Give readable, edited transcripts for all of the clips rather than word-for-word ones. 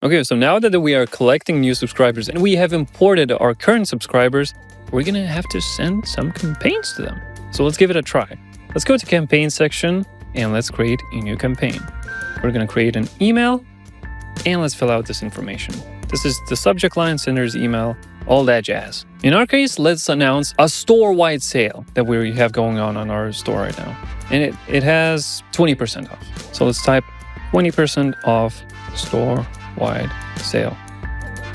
Okay, so now that we are collecting new subscribers and we have imported our current subscribers, we're gonna have to send some campaigns to them. So let's give it a try. Let's go to campaign section and let's create a new campaign. We're gonna create an email and let's fill out this information. This is the subject line, sender's email, all that jazz. In our case, let's announce a store-wide sale that we have going on our store right now. And it has 20% off. So let's type 20% off store-wide sale.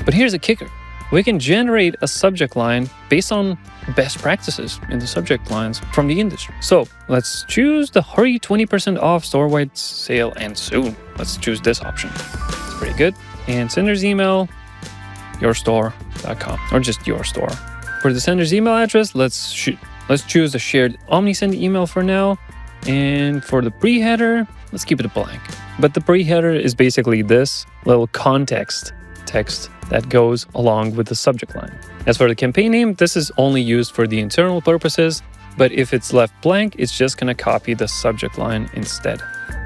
But here's a kicker. We can generate a subject line based on best practices in the subject lines from the industry. So let's choose the hurry 20% off store-wide sale and soon. Let's choose this option. It's pretty good. And sender's email, yourstore.com, or just your store. For the sender's email address, let's choose a shared Omnisend email for now. And for the pre-header, let's keep it blank. But the pre-header is basically this little context text that goes along with the subject line. As for the campaign name, this is only used for the internal purposes, but if it's left blank, it's just gonna copy the subject line instead.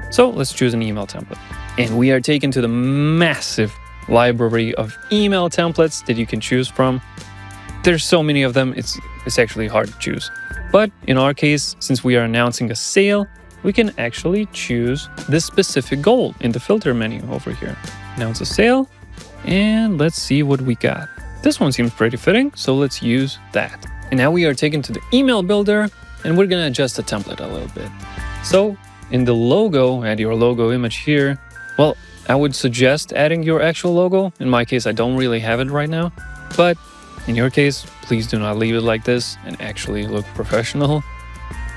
So let's choose an email template. And we are taken to the massive library of email templates that you can choose from. There's so many of them, it's actually hard to choose. But in our case, since we are announcing a sale, we can actually choose this specific goal in the filter menu over here. Announce a sale, and let's see what we got. This one seems pretty fitting, so let's use that. And now we are taken to the email builder, and we're gonna adjust the template a little bit. So in the logo, add your logo image here. Well, I would suggest adding your actual logo. In my case, I don't really have it right now, but in your case, please do not leave it like this and actually look professional.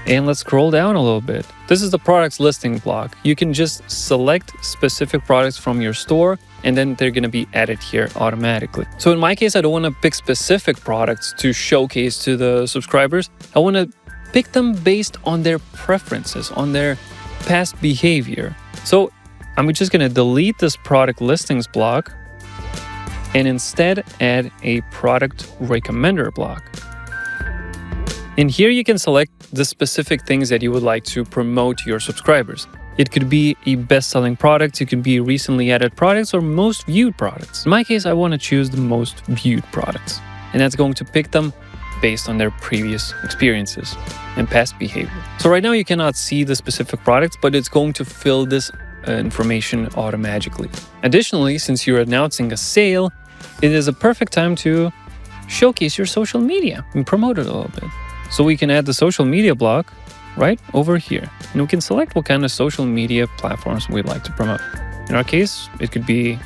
And let's scroll down a little bit. This is the products listing block. You can just select specific products from your store and then they're gonna be added here automatically. So in my case, I don't wanna pick specific products to showcase to the subscribers. I wanna pick them based on their preferences, on their past behavior. So I'm just gonna delete this product listings block and instead add a product recommender block. And here you can select the specific things that you would like to promote to your subscribers. It could be a best-selling product, it could be recently added products, or most viewed products. In my case, I want to choose the most viewed products. And that's going to pick them based on their previous experiences and past behavior. So right now you cannot see the specific products, but it's going to fill this information automatically. Additionally, since you're announcing a sale, it is a perfect time to showcase your social media and promote it a little bit. So we can add the social media block right over here. And we can select what kind of social media platforms we'd like to promote. In our case, it could be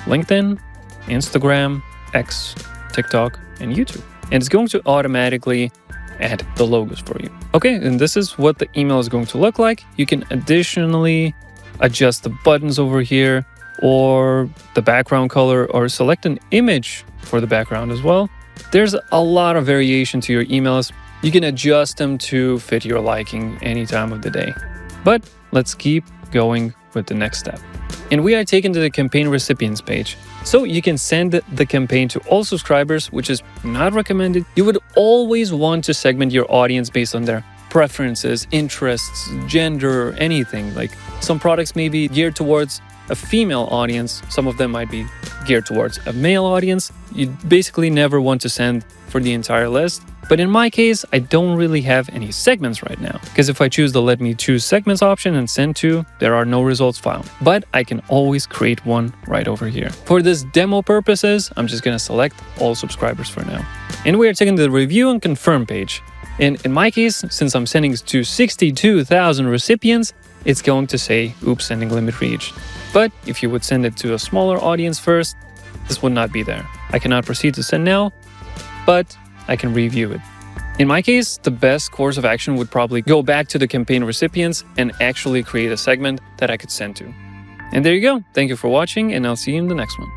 LinkedIn, Instagram, X, TikTok, and YouTube. And it's going to automatically add the logos for you. Okay, and this is what the email is going to look like. You can additionally adjust the buttons over here or the background color or select an image for the background as well. There's a lot of variation to your emails. You can adjust them to fit your liking any time of the day. But let's keep going with the next step. And we are taken to the campaign recipients page. So you can send the campaign to all subscribers, which is not recommended. You would always want to segment your audience based on their preferences, interests, gender, anything. Like some products may be geared towards a female audience. Some of them might be geared towards a male audience. You basically never want to send for the entire list. But in my case, I don't really have any segments right now, because if I choose the let me choose segments option and send to, there are no results found. But I can always create one right over here. For this demo purposes, I'm just gonna select all subscribers for now. And we are taking the review and confirm page. And in my case, since I'm sending to 62,000 recipients, it's going to say, oops, sending limit reached. But if you would send it to a smaller audience first, this would not be there. I cannot proceed to send now, but I can review it. In my case, the best course of action would probably go back to the campaign recipients and actually create a segment that I could send to. And there you go. Thank you for watching, and I'll see you in the next one.